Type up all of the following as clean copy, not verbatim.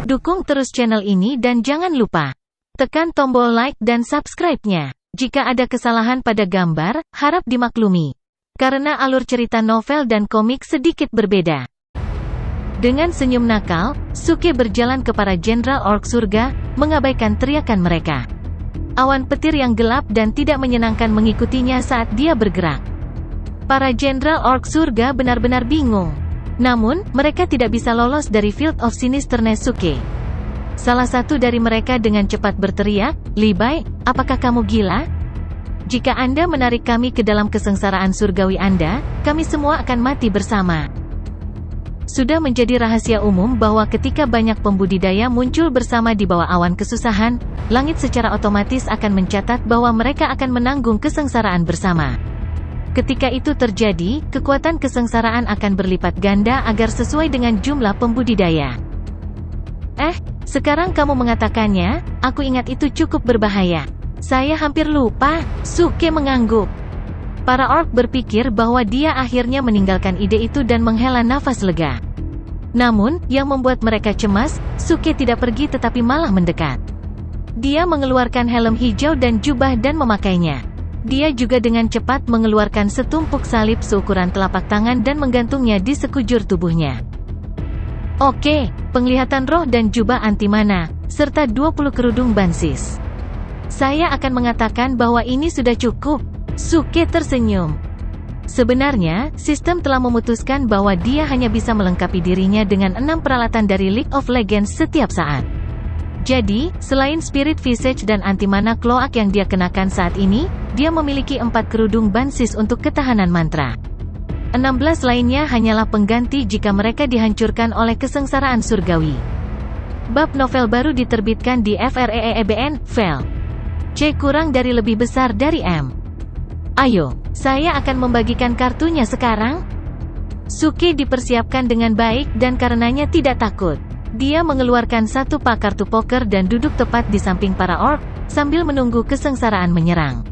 Dukung terus channel ini dan jangan lupa tekan tombol like dan subscribe-nya. Jika ada kesalahan pada gambar, harap dimaklumi. Karena alur cerita novel dan komik sedikit berbeda. Dengan senyum nakal, Suke berjalan ke para jenderal orc surga, mengabaikan teriakan mereka. Awan petir yang gelap dan tidak menyenangkan mengikutinya saat dia bergerak. Para jenderal orc surga benar-benar bingung. Namun, mereka tidak bisa lolos dari Field of Sinisterness Suke. Salah satu dari mereka dengan cepat berteriak, "Li Bai, apakah kamu gila? Jika Anda menarik kami ke dalam kesengsaraan surgawi Anda, kami semua akan mati bersama." Sudah menjadi rahasia umum bahwa ketika banyak pembudidaya muncul bersama di bawah awan kesusahan, langit secara otomatis akan mencatat bahwa mereka akan menanggung kesengsaraan bersama. Ketika itu terjadi, kekuatan kesengsaraan akan berlipat ganda agar sesuai dengan jumlah pembudidaya. Sekarang kamu mengatakannya, aku ingat itu cukup berbahaya. Saya hampir lupa, Suke mengangguk. Para orc berpikir bahwa dia akhirnya meninggalkan ide itu dan menghela nafas lega. Namun, yang membuat mereka cemas, Suke tidak pergi tetapi malah mendekat. Dia mengeluarkan helm hijau dan jubah dan memakainya. Dia juga dengan cepat mengeluarkan setumpuk salib seukuran telapak tangan dan menggantungnya di sekujur tubuhnya. Oke, penglihatan roh dan jubah anti mana, serta 20 kerudung bansis. Saya akan mengatakan bahwa ini sudah cukup. Suke tersenyum. Sebenarnya, sistem telah memutuskan bahwa dia hanya bisa melengkapi dirinya dengan 6 peralatan dari League of Legends setiap saat. Jadi, selain Spirit Visage dan Anti-Mana Cloak yang dia kenakan saat ini, dia memiliki 4 kerudung bansis untuk ketahanan mantra. 16 lainnya hanyalah pengganti jika mereka dihancurkan oleh kesengsaraan surgawi. Bab novel baru diterbitkan di FREEBN, Vel. C kurang dari lebih besar dari M. Ayo, saya akan membagikan kartunya sekarang. Suke dipersiapkan dengan baik dan karenanya tidak takut. Dia mengeluarkan satu pak kartu poker dan duduk tepat di samping para orc, sambil menunggu kesengsaraan menyerang.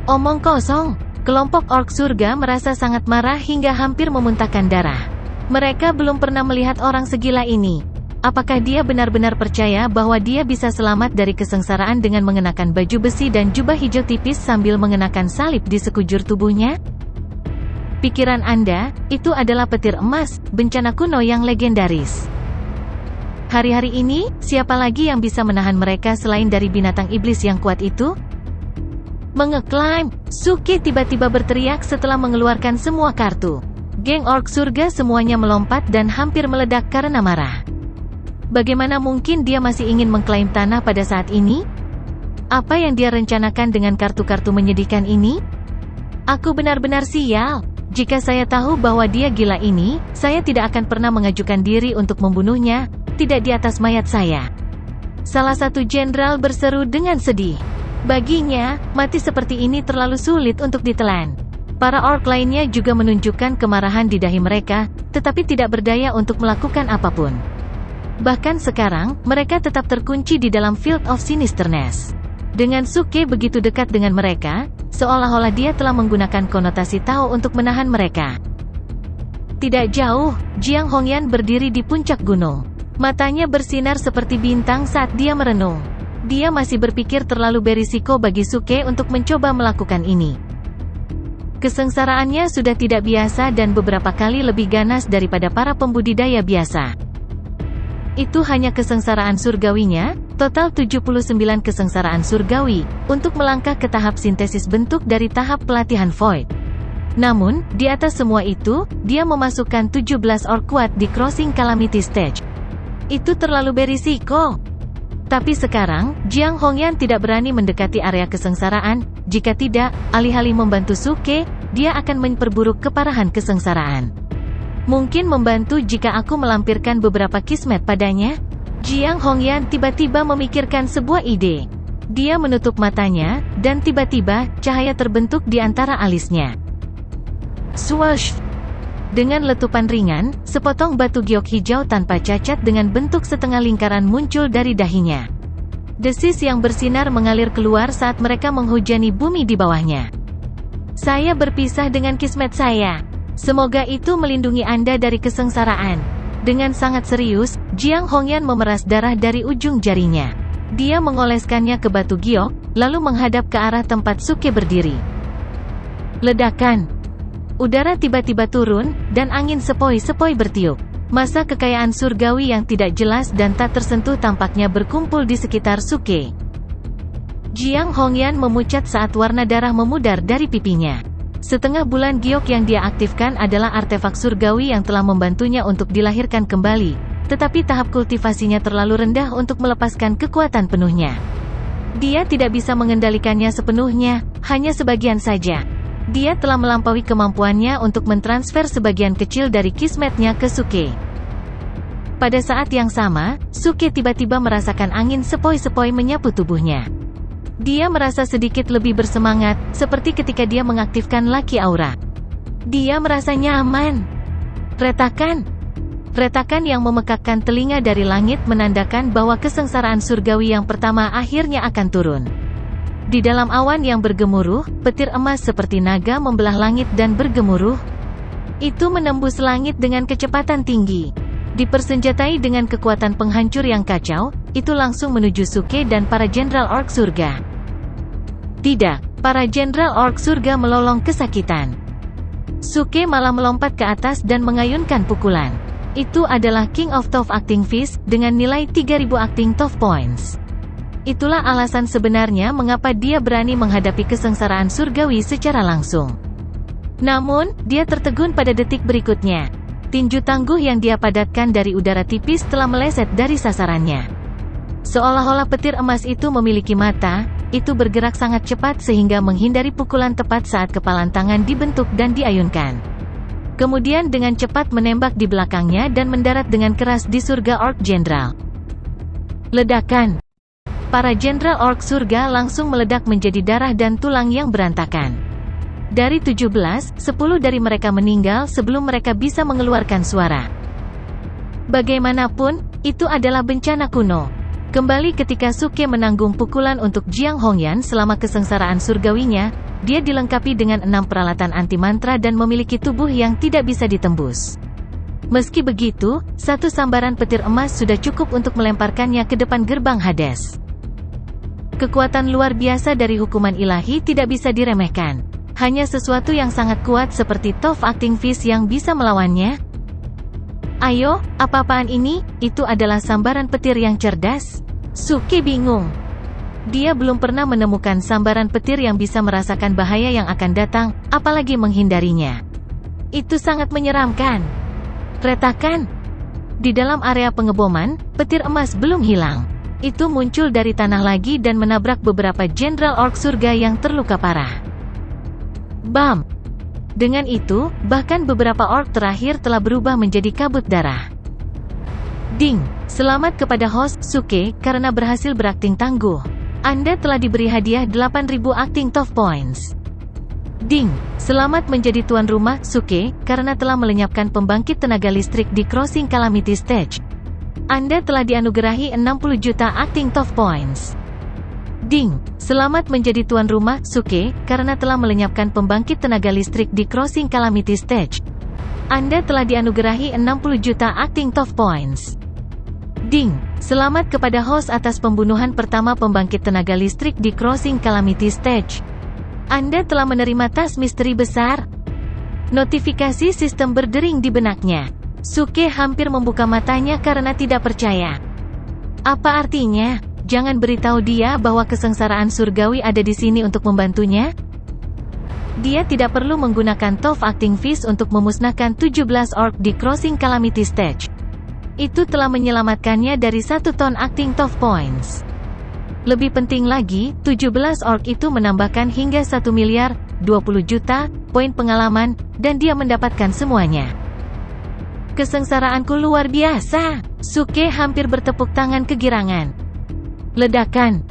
Omong kosong, kelompok orc surga merasa sangat marah hingga hampir memuntahkan darah. Mereka belum pernah melihat orang segila ini. Apakah dia benar-benar percaya bahwa dia bisa selamat dari kesengsaraan dengan mengenakan baju besi dan jubah hijau tipis sambil mengenakan salib di sekujur tubuhnya? Pikiran Anda, itu adalah petir emas, bencana kuno yang legendaris. Hari-hari ini, siapa lagi yang bisa menahan mereka selain dari binatang iblis yang kuat itu? Mengeklaim, Suke tiba-tiba berteriak setelah mengeluarkan semua kartu. Geng orc surga semuanya melompat dan hampir meledak karena marah. Bagaimana mungkin dia masih ingin mengklaim tanah pada saat ini? Apa yang dia rencanakan dengan kartu-kartu menyedihkan ini? Aku benar-benar sial. Jika saya tahu bahwa dia gila ini, saya tidak akan pernah mengajukan diri untuk membunuhnya, tidak di atas mayat saya. Salah satu jenderal berseru dengan sedih. Baginya, mati seperti ini terlalu sulit untuk ditelan. Para orc lainnya juga menunjukkan kemarahan di dahi mereka, tetapi tidak berdaya untuk melakukan apapun. Bahkan sekarang, mereka tetap terkunci di dalam Field of Sinisterness. Dengan Suke begitu dekat dengan mereka, seolah-olah dia telah menggunakan konotasi Tao untuk menahan mereka. Tidak jauh, Jiang Hongyan berdiri di puncak gunung. Matanya bersinar seperti bintang saat dia merenung. Dia masih berpikir terlalu berisiko bagi Suke untuk mencoba melakukan ini. Kesengsaraannya sudah tidak biasa dan beberapa kali lebih ganas daripada para pembudidaya biasa. Itu hanya kesengsaraan surgawinya, total 79 kesengsaraan surgawi, untuk melangkah ke tahap sintesis bentuk dari tahap pelatihan Void. Namun, di atas semua itu, dia memasukkan 17 orc kuat di Crossing Calamity Stage. Itu terlalu berisiko. Tapi sekarang, Jiang Hongyan tidak berani mendekati area kesengsaraan, jika tidak, alih-alih membantu Suke, dia akan memperburuk keparahan kesengsaraan. Mungkin membantu jika aku melampirkan beberapa kismet padanya? Jiang Hongyan tiba-tiba memikirkan sebuah ide. Dia menutup matanya, dan tiba-tiba, cahaya terbentuk di antara alisnya. Swoosh! Dengan letupan ringan, sepotong batu giok hijau tanpa cacat dengan bentuk setengah lingkaran muncul dari dahinya. Desis yang bersinar mengalir keluar saat mereka menghujani bumi di bawahnya. Saya berpisah dengan kismet saya. Semoga itu melindungi Anda dari kesengsaraan. Dengan sangat serius, Jiang Hongyan memeras darah dari ujung jarinya. Dia mengoleskannya ke batu giok, lalu menghadap ke arah tempat Suke berdiri. Ledakan. Udara tiba-tiba turun, dan angin sepoi-sepoi bertiup. Massa kekayaan surgawi yang tidak jelas dan tak tersentuh tampaknya berkumpul di sekitar Suke. Jiang Hongyan memucat saat warna darah memudar dari pipinya. Setengah bulan giok yang dia aktifkan adalah artefak surgawi yang telah membantunya untuk dilahirkan kembali, tetapi tahap kultivasinya terlalu rendah untuk melepaskan kekuatan penuhnya. Dia tidak bisa mengendalikannya sepenuhnya, hanya sebagian saja. Dia telah melampaui kemampuannya untuk mentransfer sebagian kecil dari kismetnya ke Suke. Pada saat yang sama, Suke tiba-tiba merasakan angin sepoi-sepoi menyapu tubuhnya. Dia merasa sedikit lebih bersemangat, seperti ketika dia mengaktifkan Lucky Aura. Dia merasa nyaman. Retakan. Retakan yang memekakkan telinga dari langit menandakan bahwa kesengsaraan surgawi yang pertama akhirnya akan turun. Di dalam awan yang bergemuruh, petir emas seperti naga membelah langit dan bergemuruh. Itu menembus langit dengan kecepatan tinggi. Dipersenjatai dengan kekuatan penghancur yang kacau, itu langsung menuju Suke dan para jenderal orc surga. Tidak, para jenderal orc surga melolong kesakitan. Suke malah melompat ke atas dan mengayunkan pukulan. Itu adalah King of Tough Acting Fist, dengan nilai 3000 Acting Tough Points. Itulah alasan sebenarnya mengapa dia berani menghadapi kesengsaraan surgawi secara langsung. Namun, dia tertegun pada detik berikutnya. Tinju tangguh yang dia padatkan dari udara tipis telah meleset dari sasarannya. Seolah-olah petir emas itu memiliki mata, itu bergerak sangat cepat sehingga menghindari pukulan tepat saat kepalan tangan dibentuk dan diayunkan. Kemudian dengan cepat menembak di belakangnya dan mendarat dengan keras di surga orc jenderal. Ledakan. Para jenderal orc surga langsung meledak menjadi darah dan tulang yang berantakan. Dari 17, 10 dari mereka meninggal sebelum mereka bisa mengeluarkan suara. Bagaimanapun, itu adalah bencana kuno. Kembali ketika Suke menanggung pukulan untuk Jiang Hongyan selama kesengsaraan surgawinya, dia dilengkapi dengan 6 peralatan anti mantra dan memiliki tubuh yang tidak bisa ditembus. Meski begitu, satu sambaran petir emas sudah cukup untuk melemparkannya ke depan gerbang Hades. Kekuatan luar biasa dari hukuman ilahi tidak bisa diremehkan. Hanya sesuatu yang sangat kuat seperti Tough Acting Fist yang bisa melawannya. Ayo, apa-apaan ini? Itu adalah sambaran petir yang cerdas. Suke bingung. Dia belum pernah menemukan sambaran petir yang bisa merasakan bahaya yang akan datang, apalagi menghindarinya. Itu sangat menyeramkan. Retakan. Di dalam area pengeboman, petir emas belum hilang. Itu muncul dari tanah lagi dan menabrak beberapa jenderal orc surga yang terluka parah. Bam! Dengan itu, bahkan beberapa orc terakhir telah berubah menjadi kabut darah. Ding! Selamat kepada host, Suke, karena berhasil berakting tangguh. Anda telah diberi hadiah 8000 Acting Tough Points. Ding! Selamat menjadi tuan rumah, Suke, karena telah melenyapkan pembangkit tenaga listrik di Crossing Calamity Stage. Anda telah dianugerahi 60 juta Acting Tough Points. Ding! Selamat menjadi tuan rumah, Suke, karena telah melenyapkan pembangkit tenaga listrik di Crossing Calamity Stage. Anda telah dianugerahi 60 juta Acting Tough Points. Ding! Selamat kepada host atas pembunuhan pertama pembangkit tenaga listrik di Crossing Calamity Stage. Anda telah menerima tas misteri besar. Notifikasi sistem berdering di benaknya. Suke hampir membuka matanya karena tidak percaya. Apa artinya? Jangan beritahu dia bahwa kesengsaraan surgawi ada di sini untuk membantunya? Dia tidak perlu menggunakan Tough Acting Fist untuk memusnahkan 17 orc di Crossing Calamity Stage. Itu telah menyelamatkannya dari 1 ton Acting Tough Points. Lebih penting lagi, 17 orc itu menambahkan hingga 1 miliar, 20 juta, poin pengalaman, dan dia mendapatkan semuanya. Kesengsaraanku luar biasa! Suke hampir bertepuk tangan kegirangan. Ledakan.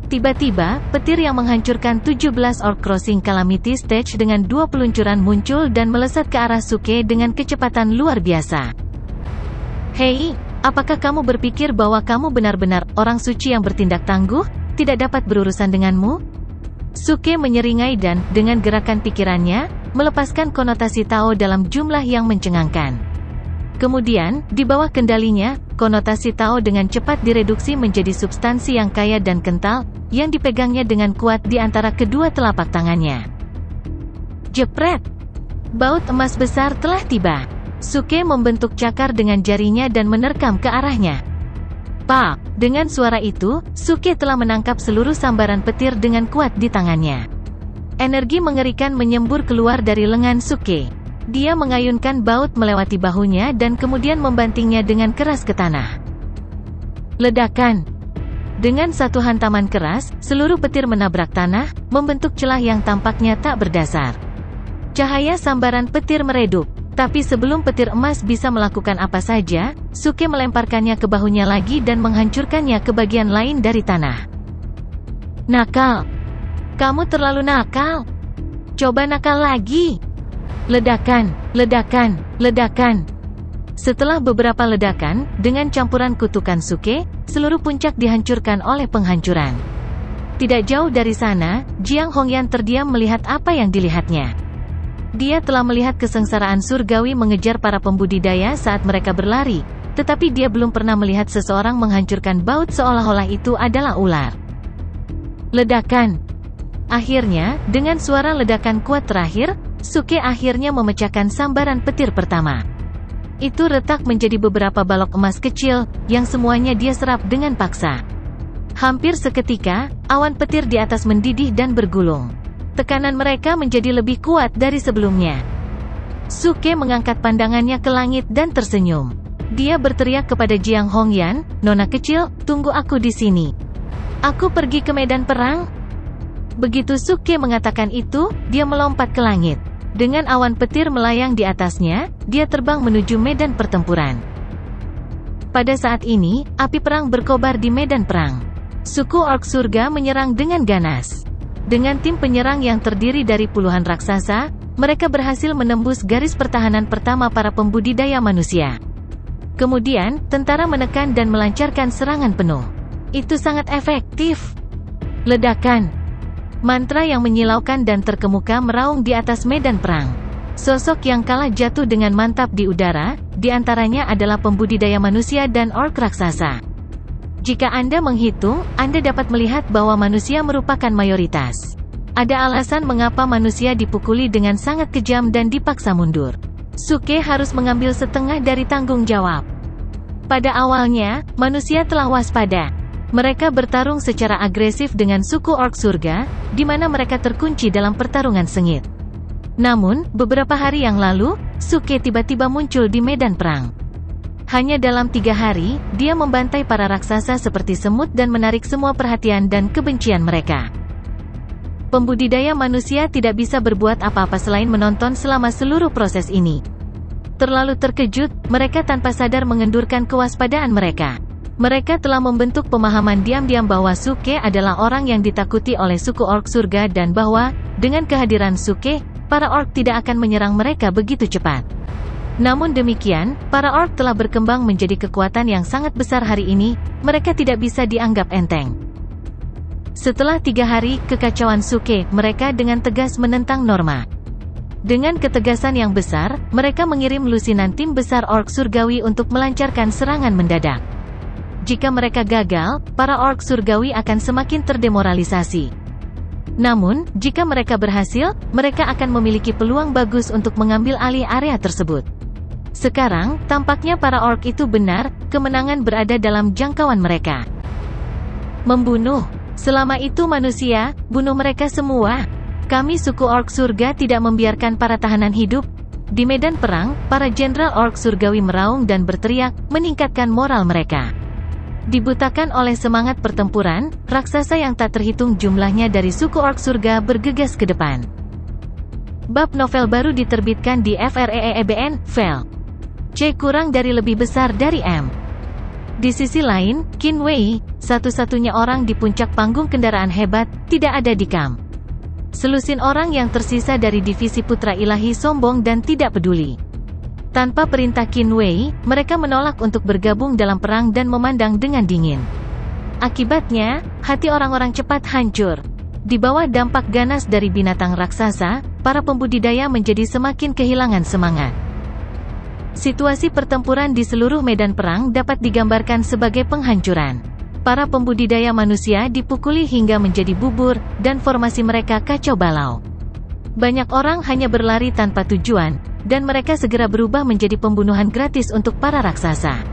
Tiba-tiba, petir yang menghancurkan 17 orc Crossing Calamity Stage dengan 2 peluncuran muncul dan melesat ke arah Suke dengan kecepatan luar biasa. Hei, apakah kamu berpikir bahwa kamu benar-benar orang suci yang bertindak tangguh, tidak dapat berurusan denganmu? Suke menyeringai dan, dengan gerakan pikirannya, melepaskan konotasi Tao dalam jumlah yang mencengangkan. Kemudian, di bawah kendalinya, konotasi Tao dengan cepat direduksi menjadi substansi yang kaya dan kental, yang dipegangnya dengan kuat di antara kedua telapak tangannya. Jepret! Baut emas besar telah tiba. Suke membentuk cakar dengan jarinya dan menerkam ke arahnya. Pak! Dengan suara itu, Suke telah menangkap seluruh sambaran petir dengan kuat di tangannya. Energi mengerikan menyembur keluar dari lengan Suke. Dia mengayunkan baut melewati bahunya dan kemudian membantingnya dengan keras ke tanah. Ledakan! Dengan satu hantaman keras, seluruh petir menabrak tanah, membentuk celah yang tampaknya tak berdasar. Cahaya sambaran petir meredup. Tapi sebelum petir emas bisa melakukan apa saja, Suke melemparkannya ke bahunya lagi dan menghancurkannya ke bagian lain dari tanah. Nakal! Kamu terlalu nakal! Coba nakal lagi! Ledakan, ledakan, ledakan. Setelah beberapa ledakan, dengan campuran kutukan Suke, seluruh puncak dihancurkan oleh penghancuran. Tidak jauh dari sana, Jiang Hongyan terdiam melihat apa yang dilihatnya. Dia telah melihat kesengsaraan surgawi mengejar para pembudidaya saat mereka berlari, tetapi dia belum pernah melihat seseorang menghancurkan baut seolah-olah itu adalah ular. Ledakan. Akhirnya, dengan suara ledakan kuat terakhir, Suke akhirnya memecahkan sambaran petir pertama. Itu retak menjadi beberapa balok emas kecil, yang semuanya dia serap dengan paksa. Hampir seketika, awan petir di atas mendidih dan bergulung. Tekanan mereka menjadi lebih kuat dari sebelumnya. Suke mengangkat pandangannya ke langit dan tersenyum. Dia berteriak kepada Jiang Hongyan, "Nona kecil, tunggu aku di sini. Aku pergi ke medan perang." Begitu Suke mengatakan itu, dia melompat ke langit. Dengan awan petir melayang di atasnya, dia terbang menuju medan pertempuran. Pada saat ini, api perang berkobar di medan perang. Suku Orc Surga menyerang dengan ganas. Dengan tim penyerang yang terdiri dari puluhan raksasa, mereka berhasil menembus garis pertahanan pertama para pembudidaya manusia. Kemudian, tentara menekan dan melancarkan serangan penuh. Itu sangat efektif. Ledakan. Mantra yang menyilaukan dan terkemuka meraung di atas medan perang. Sosok yang kalah jatuh dengan mantap di udara, di antaranya adalah pembudidaya manusia dan orc raksasa. Jika Anda menghitung, Anda dapat melihat bahwa manusia merupakan mayoritas. Ada alasan mengapa manusia dipukuli dengan sangat kejam dan dipaksa mundur. Suke harus mengambil setengah dari tanggung jawab. Pada awalnya, manusia telah waspada. Mereka bertarung secara agresif dengan suku Orc Surga, di mana mereka terkunci dalam pertarungan sengit. Namun, beberapa hari yang lalu, Suke tiba-tiba muncul di medan perang. Hanya dalam 3 hari, dia membantai para raksasa seperti semut dan menarik semua perhatian dan kebencian mereka. Pembudidaya manusia tidak bisa berbuat apa-apa selain menonton selama seluruh proses ini. Terlalu terkejut, mereka tanpa sadar mengendurkan kewaspadaan mereka. Mereka telah membentuk pemahaman diam-diam bahwa Suke adalah orang yang ditakuti oleh suku Orc Surga dan bahwa, dengan kehadiran Suke, para Orc tidak akan menyerang mereka begitu cepat. Namun demikian, para Orc telah berkembang menjadi kekuatan yang sangat besar hari ini, mereka tidak bisa dianggap enteng. Setelah 3 hari kekacauan Suke, mereka dengan tegas menentang norma. Dengan ketegasan yang besar, mereka mengirim lusinan tim besar Orc Surgawi untuk melancarkan serangan mendadak. Jika mereka gagal, para Orc Surgawi akan semakin terdemoralisasi. Namun, jika mereka berhasil, mereka akan memiliki peluang bagus untuk mengambil alih area tersebut. Sekarang, tampaknya para Orc itu benar, kemenangan berada dalam jangkauan mereka. Membunuh. Selama itu manusia, bunuh mereka semua. Kami suku Orc Surga tidak membiarkan para tahanan hidup. Di medan perang, para jenderal Orc Surgawi meraung dan berteriak, meningkatkan moral mereka. Dibutakan oleh semangat pertempuran, raksasa yang tak terhitung jumlahnya dari suku Orc Surga bergegas ke depan. Bab novel baru diterbitkan di FREEBN, Vel. C kurang dari lebih besar dari M. Di sisi lain, Qin Wei, satu-satunya orang di puncak panggung kendaraan hebat, tidak ada di kamp. Selusin orang yang tersisa dari divisi Putra Ilahi sombong dan tidak peduli. Tanpa perintah Qin Wei, mereka menolak untuk bergabung dalam perang dan memandang dengan dingin. Akibatnya, hati orang-orang cepat hancur. Di bawah dampak ganas dari binatang raksasa, para pembudidaya menjadi semakin kehilangan semangat. Situasi pertempuran di seluruh medan perang dapat digambarkan sebagai penghancuran. Para pembudidaya manusia dipukuli hingga menjadi bubur, dan formasi mereka kacau balau. Banyak orang hanya berlari tanpa tujuan, dan mereka segera berubah menjadi pembunuhan gratis untuk para raksasa.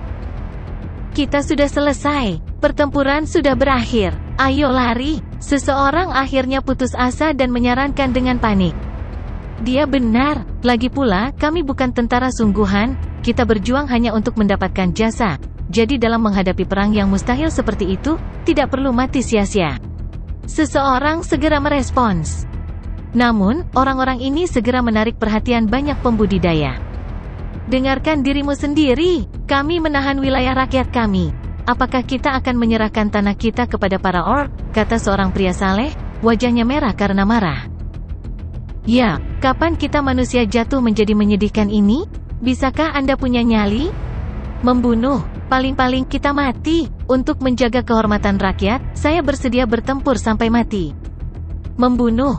Kita sudah selesai, pertempuran sudah berakhir, ayo lari. Seseorang akhirnya putus asa dan menyarankan dengan panik. Dia benar, lagi pula kami bukan tentara sungguhan, kita berjuang hanya untuk mendapatkan jasa. Jadi dalam menghadapi perang yang mustahil seperti itu, tidak perlu mati sia-sia. Seseorang segera merespons. Namun, orang-orang ini segera menarik perhatian banyak pembudidaya. Dengarkan dirimu sendiri, kami menahan wilayah rakyat kami. Apakah kita akan menyerahkan tanah kita kepada para orc? Kata seorang pria saleh, wajahnya merah karena marah. Ya, kapan kita manusia jatuh menjadi menyedihkan ini? Bisakah Anda punya nyali? Membunuh, paling-paling kita mati. Untuk menjaga kehormatan rakyat, saya bersedia bertempur sampai mati. Membunuh.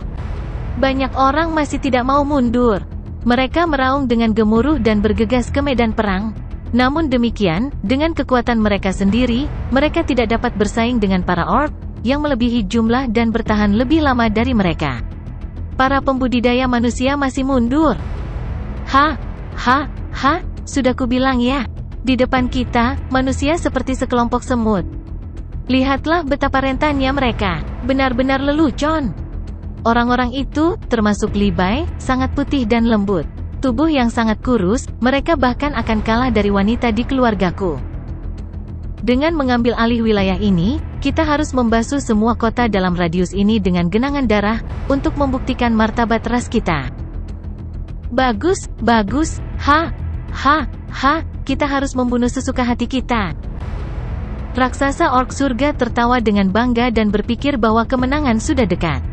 Banyak orang masih tidak mau mundur. Mereka meraung dengan gemuruh dan bergegas ke medan perang. Namun demikian, dengan kekuatan mereka sendiri, mereka tidak dapat bersaing dengan para orc, yang melebihi jumlah dan bertahan lebih lama dari mereka. Para pembudidaya manusia masih mundur. Sudah kubilang ya. Di depan kita, manusia seperti sekelompok semut. Lihatlah betapa rentannya mereka. Benar-benar lelucon. Orang-orang itu, termasuk Levi, sangat putih dan lembut. Tubuh yang sangat kurus, mereka bahkan akan kalah dari wanita di keluargaku. Dengan mengambil alih wilayah ini, kita harus membasuh semua kota dalam radius ini dengan genangan darah, untuk membuktikan martabat ras kita. Bagus, kita harus membunuh sesuka hati kita. Raksasa orc surga tertawa dengan bangga dan berpikir bahwa kemenangan sudah dekat.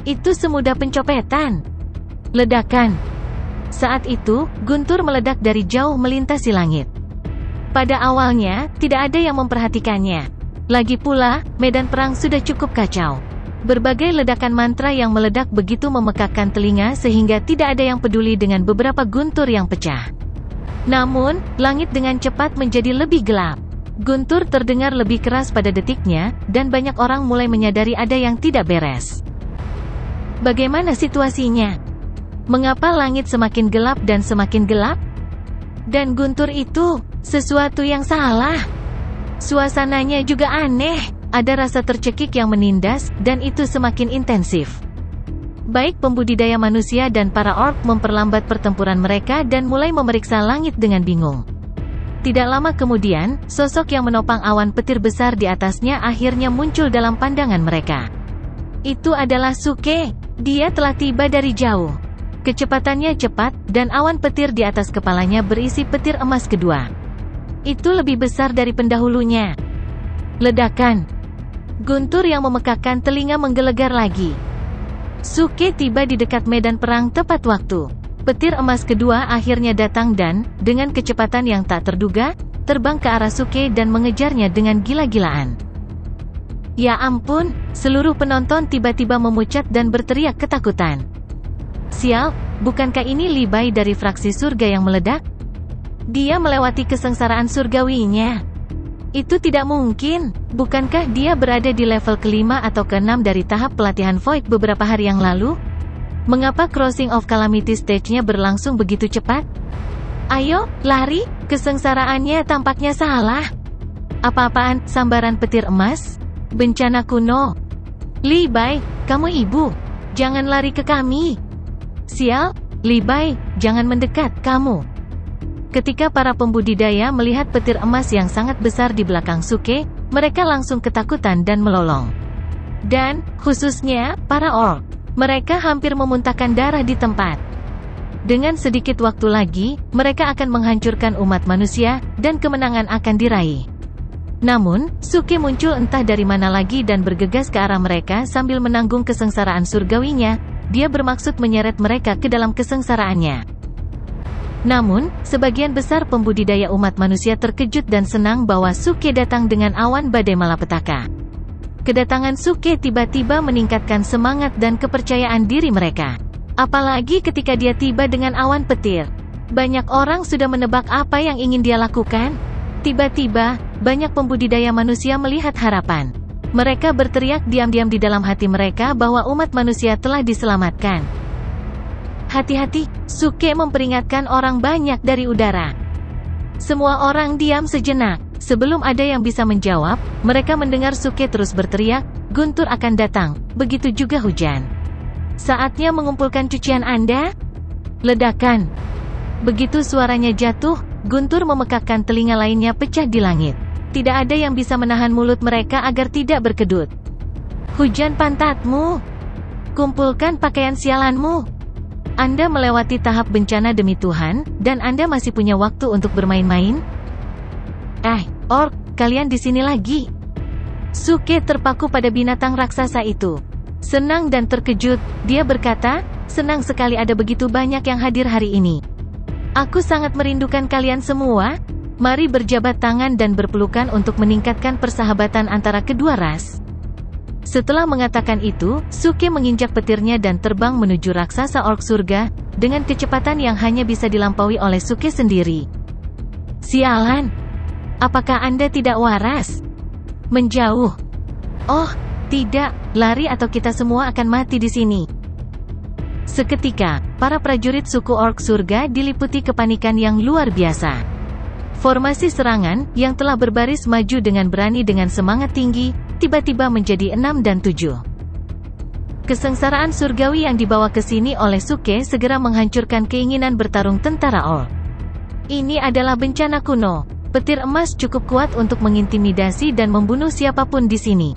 Itu semudah pencopetan. Ledakan. Saat itu, guntur meledak dari jauh melintasi langit. Pada awalnya, tidak ada yang memperhatikannya. Lagi pula, medan perang sudah cukup kacau. Berbagai ledakan mantra yang meledak begitu memekakkan telinga sehingga tidak ada yang peduli dengan beberapa guntur yang pecah. Namun, langit dengan cepat menjadi lebih gelap. Guntur terdengar lebih keras pada detiknya, dan banyak orang mulai menyadari ada yang tidak beres. Bagaimana situasinya? Mengapa langit semakin gelap dan semakin gelap? Dan guntur itu, sesuatu yang salah. Suasananya juga aneh, ada rasa tercekik yang menindas, dan itu semakin intensif. Baik pembudidaya manusia dan para orc memperlambat pertempuran mereka dan mulai memeriksa langit dengan bingung. Tidak lama kemudian, sosok yang menopang awan petir besar di atasnya akhirnya muncul dalam pandangan mereka. Itu adalah Suke. Dia telah tiba dari jauh. Kecepatannya cepat, dan awan petir di atas kepalanya berisi petir emas kedua. Itu lebih besar dari pendahulunya. Ledakan. Guntur yang memekakkan telinga menggelegar lagi. Suke tiba di dekat medan perang tepat waktu. Petir emas kedua akhirnya datang dan, dengan kecepatan yang tak terduga, terbang ke arah Suke dan mengejarnya dengan gila-gilaan. Ya ampun, seluruh penonton tiba-tiba memucat dan berteriak ketakutan. Sial, bukankah ini Levi dari fraksi surga yang meledak? Dia melewati kesengsaraan surgawinya. Itu tidak mungkin, bukankah dia berada di level ke-5 atau ke-6 dari tahap pelatihan Void beberapa hari yang lalu? Mengapa Crossing of Calamity stage-nya berlangsung begitu cepat? Ayo, lari, kesengsaraannya tampaknya salah. Apa-apaan, sambaran petir emas? Bencana kuno. Levi, kamu ibu. Jangan lari ke kami. Sial, Levi, jangan mendekat, kamu. Ketika para pembudidaya melihat petir emas yang sangat besar di belakang Suke, mereka langsung ketakutan dan melolong. Dan, khususnya, para orc. Mereka hampir memuntahkan darah di tempat. Dengan sedikit waktu lagi, mereka akan menghancurkan umat manusia, dan kemenangan akan diraih. Namun, Suke muncul entah dari mana lagi dan bergegas ke arah mereka sambil menanggung kesengsaraan surgawinya. Dia bermaksud menyeret mereka ke dalam kesengsaraannya. Namun, sebagian besar pembudidaya umat manusia terkejut dan senang bahwa Suke datang dengan awan badai malapetaka. Kedatangan Suke tiba-tiba meningkatkan semangat dan kepercayaan diri mereka. Apalagi ketika dia tiba dengan awan petir. Banyak orang sudah menebak apa yang ingin dia lakukan. Tiba-tiba, banyak pembudidaya manusia melihat harapan. Mereka berteriak diam-diam di dalam hati mereka bahwa umat manusia telah diselamatkan. Hati-hati, Suke memperingatkan orang banyak dari udara. Semua orang diam sejenak. Sebelum ada yang bisa menjawab, mereka mendengar Suke terus berteriak, "Guntur akan datang, begitu juga hujan. Saatnya mengumpulkan cucian Anda." Ledakan. Begitu suaranya jatuh, Guntur memekakkan telinga lainnya pecah di langit. Tidak ada yang bisa menahan mulut mereka agar tidak berkedut. "Hujan pantatmu! Kumpulkan pakaian sialanmu! Anda melewati tahap bencana demi Tuhan, dan Anda masih punya waktu untuk bermain-main?" Orc, kalian di sini lagi?" Suke terpaku pada binatang raksasa itu. Senang dan terkejut, dia berkata, "Senang sekali ada begitu banyak yang hadir hari ini. Aku sangat merindukan kalian semua. Mari berjabat tangan dan berpelukan untuk meningkatkan persahabatan antara kedua ras." Setelah mengatakan itu, Suke menginjak petirnya dan terbang menuju raksasa orc surga, dengan kecepatan yang hanya bisa dilampaui oleh Suke sendiri. "Sialan! Apakah Anda tidak waras? Menjauh! Oh, tidak, lari atau kita semua akan mati di sini." Seketika, para prajurit suku orc surga diliputi kepanikan yang luar biasa. Formasi serangan, yang telah berbaris maju dengan berani dengan semangat tinggi, tiba-tiba menjadi 6 dan 7. Kesengsaraan surgawi yang dibawa ke sini oleh Suke segera menghancurkan keinginan bertarung tentara orc. Ini adalah bencana kuno. Petir emas cukup kuat untuk mengintimidasi dan membunuh siapapun di sini.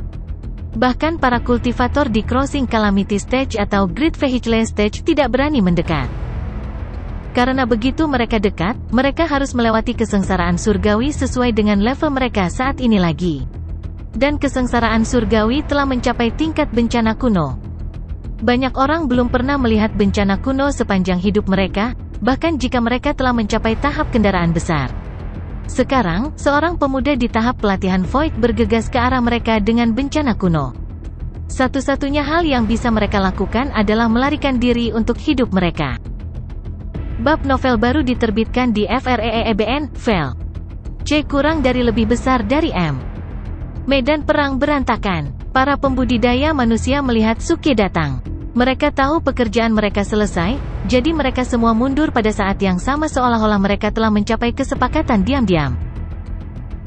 Bahkan para kultivator di Crossing Calamity Stage atau Great Vehicle Stage tidak berani mendekat. Karena begitu mereka dekat, mereka harus melewati kesengsaraan surgawi sesuai dengan level mereka saat ini lagi. Dan kesengsaraan surgawi telah mencapai tingkat bencana kuno. Banyak orang belum pernah melihat bencana kuno sepanjang hidup mereka, bahkan jika mereka telah mencapai tahap kendaraan besar. Sekarang, seorang pemuda di tahap pelatihan Void bergegas ke arah mereka dengan bencana kuno. Satu-satunya hal yang bisa mereka lakukan adalah melarikan diri untuk hidup mereka. Bab novel baru diterbitkan di FREEBN, Vel. C kurang dari lebih besar dari M. Medan perang berantakan. Para pembudidaya manusia melihat Suke datang. Mereka tahu pekerjaan mereka selesai, jadi mereka semua mundur pada saat yang sama seolah-olah mereka telah mencapai kesepakatan diam-diam.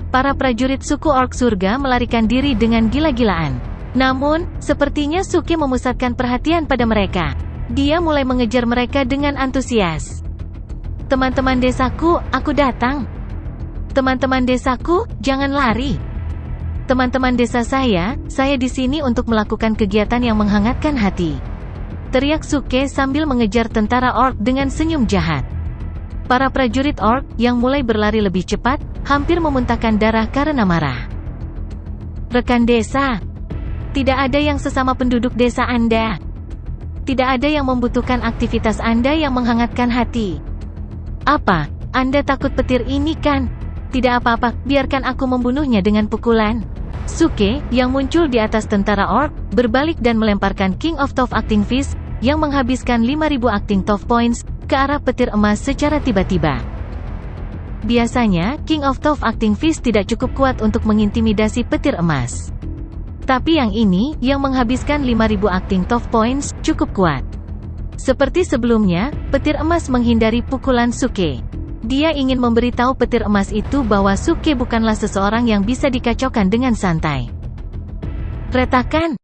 Para prajurit suku orc surga melarikan diri dengan gila-gilaan. Namun, sepertinya Suke memusatkan perhatian pada mereka. Dia mulai mengejar mereka dengan antusias. "Teman-teman desaku, aku datang. Teman-teman desaku, jangan lari. Teman-teman desa saya di sini untuk melakukan kegiatan yang menghangatkan hati." Teriak Suke sambil mengejar tentara orc dengan senyum jahat. Para prajurit orc, yang mulai berlari lebih cepat, hampir memuntahkan darah karena marah. "Rekan desa, tidak ada yang sesama penduduk desa Anda. Tidak ada yang membutuhkan aktivitas Anda yang menghangatkan hati. Apa, Anda takut petir ini kan? Tidak apa-apa, biarkan aku membunuhnya dengan pukulan." Suke, yang muncul di atas tentara orc, berbalik dan melemparkan King of Tough Acting Fist, yang menghabiskan 5.000 Acting Tough Points, ke arah petir emas secara tiba-tiba. Biasanya, King of Tough Acting Fist tidak cukup kuat untuk mengintimidasi petir emas. Tapi yang ini, yang menghabiskan 5.000 Acting Tough Points, cukup kuat. Seperti sebelumnya, petir emas menghindari pukulan Suke. Dia ingin memberitahu petir emas itu bahwa Suke bukanlah seseorang yang bisa dikacaukan dengan santai. Retakan!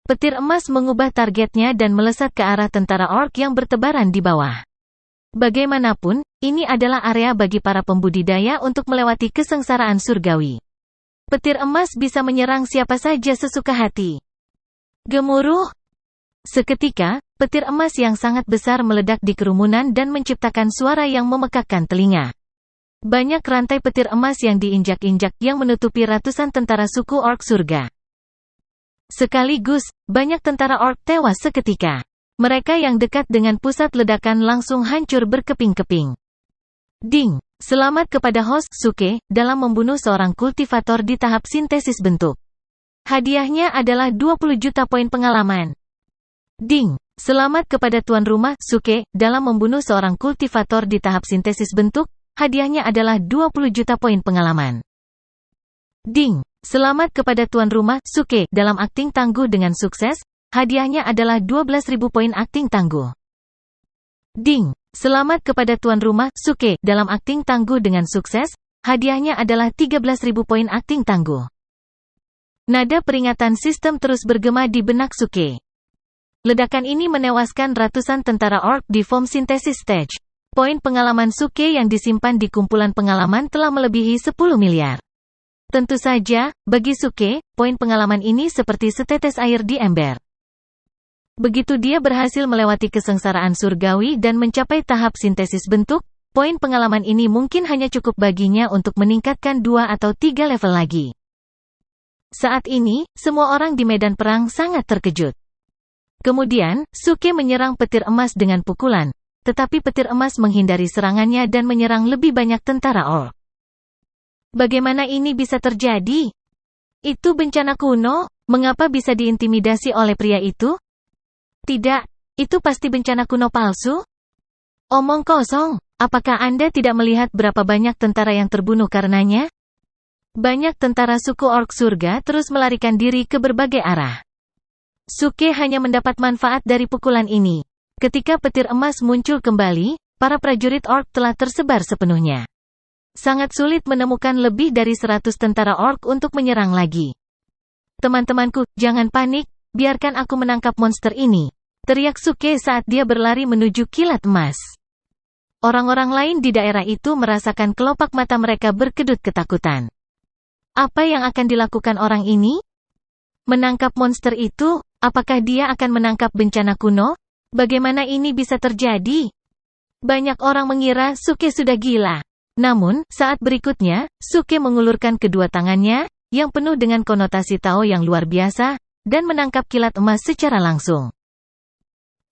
Petir emas mengubah targetnya dan melesat ke arah tentara orc yang bertebaran di bawah. Bagaimanapun, ini adalah area bagi para pembudidaya untuk melewati kesengsaraan surgawi. Petir emas bisa menyerang siapa saja sesuka hati. Gemuruh! Seketika, petir emas yang sangat besar meledak di kerumunan dan menciptakan suara yang memekakkan telinga. Banyak rantai petir emas yang diinjak-injak yang menutupi ratusan tentara suku orc surga. Sekaligus, banyak tentara orc tewas seketika. Mereka yang dekat dengan pusat ledakan langsung hancur berkeping-keping. Ding! Selamat kepada host Suke dalam membunuh seorang kultivator di tahap sintesis bentuk. Hadiahnya adalah 20 juta poin pengalaman. Ding! Selamat kepada tuan rumah, Suke, dalam membunuh seorang kultivator di tahap sintesis bentuk, hadiahnya adalah 20 juta poin pengalaman. Ding! Selamat kepada tuan rumah, Suke, dalam akting tangguh dengan sukses, hadiahnya adalah 12.000 poin akting tangguh. Ding! Selamat kepada tuan rumah, Suke, dalam akting tangguh dengan sukses, hadiahnya adalah 13.000 poin akting tangguh. Nada peringatan sistem terus bergema di benak Suke. Ledakan ini menewaskan ratusan tentara orc di form synthesis stage. Poin pengalaman Suke yang disimpan di kumpulan pengalaman telah melebihi 10 miliar. Tentu saja, bagi Suke, poin pengalaman ini seperti setetes air di ember. Begitu dia berhasil melewati kesengsaraan surgawi dan mencapai tahap sintesis bentuk, poin pengalaman ini mungkin hanya cukup baginya untuk meningkatkan 2 atau 3 level lagi. Saat ini, semua orang di medan perang sangat terkejut. Kemudian, Suke menyerang petir emas dengan pukulan, tetapi petir emas menghindari serangannya dan menyerang lebih banyak tentara orc. Bagaimana ini bisa terjadi? Itu bencana kuno, mengapa bisa diintimidasi oleh pria itu? Tidak, itu pasti bencana kuno palsu. Omong kosong, apakah Anda tidak melihat berapa banyak tentara yang terbunuh karenanya? Banyak tentara suku orc surga terus melarikan diri ke berbagai arah. Suke hanya mendapat manfaat dari pukulan ini. Ketika petir emas muncul kembali, para prajurit orc telah tersebar sepenuhnya. Sangat sulit menemukan lebih dari 100 tentara orc untuk menyerang lagi. Teman-temanku, jangan panik, biarkan aku menangkap monster ini, teriak Suke saat dia berlari menuju kilat emas. Orang-orang lain di daerah itu merasakan kelopak mata mereka berkedut ketakutan. Apa yang akan dilakukan orang ini? Menangkap monster itu, apakah dia akan menangkap bencana kuno? Bagaimana ini bisa terjadi? Banyak orang mengira Suke sudah gila. Namun, saat berikutnya, Suke mengulurkan kedua tangannya, yang penuh dengan konotasi Tao yang luar biasa, dan menangkap kilat emas secara langsung.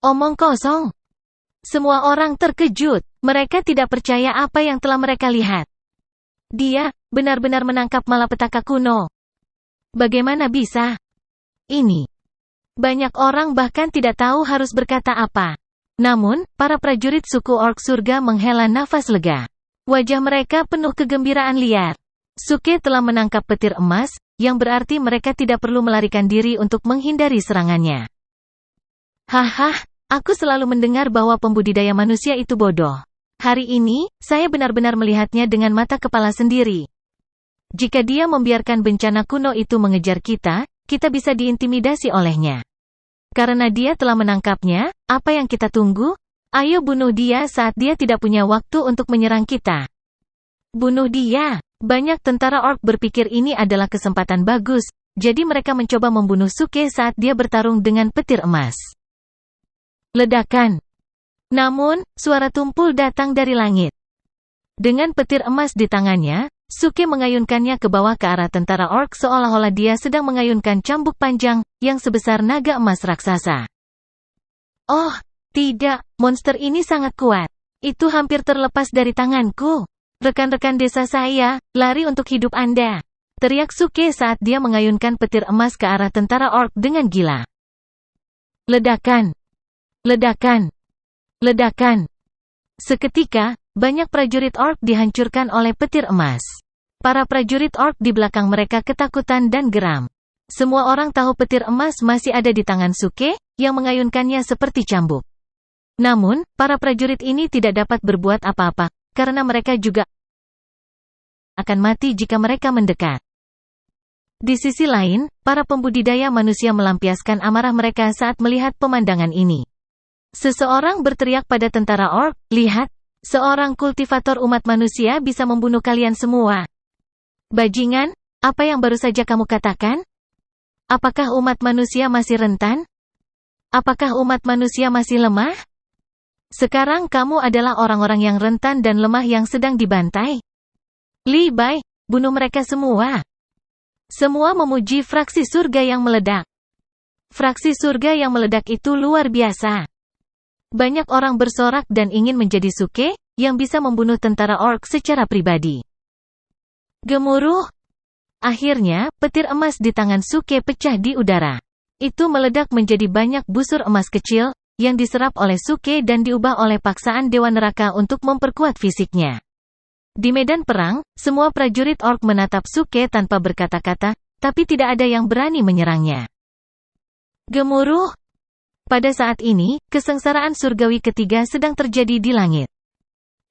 Omong kosong. Semua orang terkejut. Mereka tidak percaya apa yang telah mereka lihat. Dia benar-benar menangkap malapetaka kuno. Bagaimana bisa? Ini. Banyak orang bahkan tidak tahu harus berkata apa. Namun, para prajurit suku orc surga menghela nafas lega. Wajah mereka penuh kegembiraan liar. Suke telah menangkap petir emas, yang berarti mereka tidak perlu melarikan diri untuk menghindari serangannya. Haha, aku selalu mendengar bahwa pembudidaya manusia itu bodoh. Hari ini, saya benar-benar melihatnya dengan mata kepala sendiri. Jika dia membiarkan bencana kuno itu mengejar kita, kita bisa diintimidasi olehnya. Karena dia telah menangkapnya, apa yang kita tunggu? Ayo bunuh dia saat dia tidak punya waktu untuk menyerang kita. Bunuh dia. Banyak tentara orc berpikir ini adalah kesempatan bagus, jadi mereka mencoba membunuh Suke saat dia bertarung dengan petir emas. Ledakan. Namun, suara tumpul datang dari langit. Dengan petir emas di tangannya, Suke mengayunkannya ke bawah ke arah tentara orc seolah-olah dia sedang mengayunkan cambuk panjang, yang sebesar naga emas raksasa. Oh, tidak, monster ini sangat kuat. Itu hampir terlepas dari tanganku. Rekan-rekan desa saya, lari untuk hidup Anda. Teriak Suke saat dia mengayunkan petir emas ke arah tentara orc dengan gila. Ledakan. Ledakan. Ledakan. Seketika, banyak prajurit orc dihancurkan oleh petir emas. Para prajurit orc di belakang mereka ketakutan dan geram. Semua orang tahu petir emas masih ada di tangan Suke, yang mengayunkannya seperti cambuk. Namun, para prajurit ini tidak dapat berbuat apa-apa, karena mereka juga akan mati jika mereka mendekat. Di sisi lain, para pembudidaya manusia melampiaskan amarah mereka saat melihat pemandangan ini. Seseorang berteriak pada tentara orc, lihat, seorang kultivator umat manusia bisa membunuh kalian semua. Bajingan, apa yang baru saja kamu katakan? Apakah umat manusia masih rentan? Apakah umat manusia masih lemah? Sekarang kamu adalah orang-orang yang rentan dan lemah yang sedang dibantai. Li Bai, bunuh mereka semua. Semua memuji fraksi surga yang meledak. Fraksi surga yang meledak itu luar biasa. Banyak orang bersorak dan ingin menjadi Suke, yang bisa membunuh tentara orc secara pribadi. Gemuruh. Akhirnya, petir emas di tangan Suke pecah di udara. Itu meledak menjadi banyak busur emas kecil, yang diserap oleh Suke dan diubah oleh paksaan Dewa Neraka untuk memperkuat fisiknya. Di medan perang, semua prajurit orc menatap Suke tanpa berkata-kata, tapi tidak ada yang berani menyerangnya. Gemuruh! Pada saat ini, kesengsaraan surgawi ketiga sedang terjadi di langit.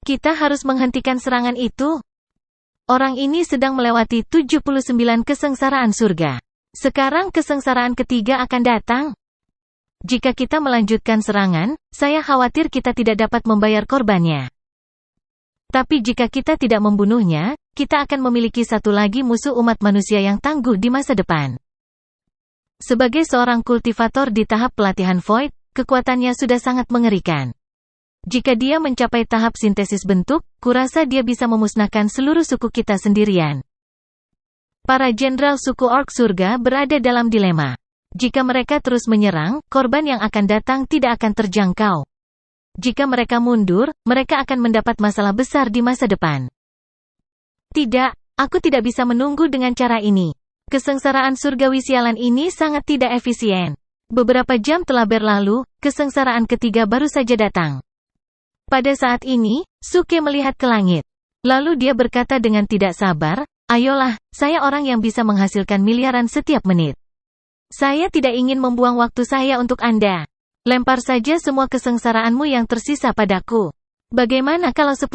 Kita harus menghentikan serangan itu. Orang ini sedang melewati 79 kesengsaraan surga. Sekarang kesengsaraan ketiga akan datang. Jika kita melanjutkan serangan, saya khawatir kita tidak dapat membayar korbannya. Tapi jika kita tidak membunuhnya, kita akan memiliki satu lagi musuh umat manusia yang tangguh di masa depan. Sebagai seorang kultivator di tahap pelatihan Void, kekuatannya sudah sangat mengerikan. Jika dia mencapai tahap sintesis bentuk, kurasa dia bisa memusnahkan seluruh suku kita sendirian. Para jenderal suku orc surga berada dalam dilema. Jika mereka terus menyerang, korban yang akan datang tidak akan terjangkau. Jika mereka mundur, mereka akan mendapat masalah besar di masa depan. Tidak, aku tidak bisa menunggu dengan cara ini. Kesengsaraan surgawi sialan ini sangat tidak efisien. Beberapa jam telah berlalu, kesengsaraan ketiga baru saja datang. Pada saat ini, Suke melihat ke langit. Lalu dia berkata dengan tidak sabar, ayolah, saya orang yang bisa menghasilkan miliaran setiap menit. Saya tidak ingin membuang waktu saya untuk Anda. Lempar saja semua kesengsaraanmu yang tersisa padaku. Bagaimana kalau 10?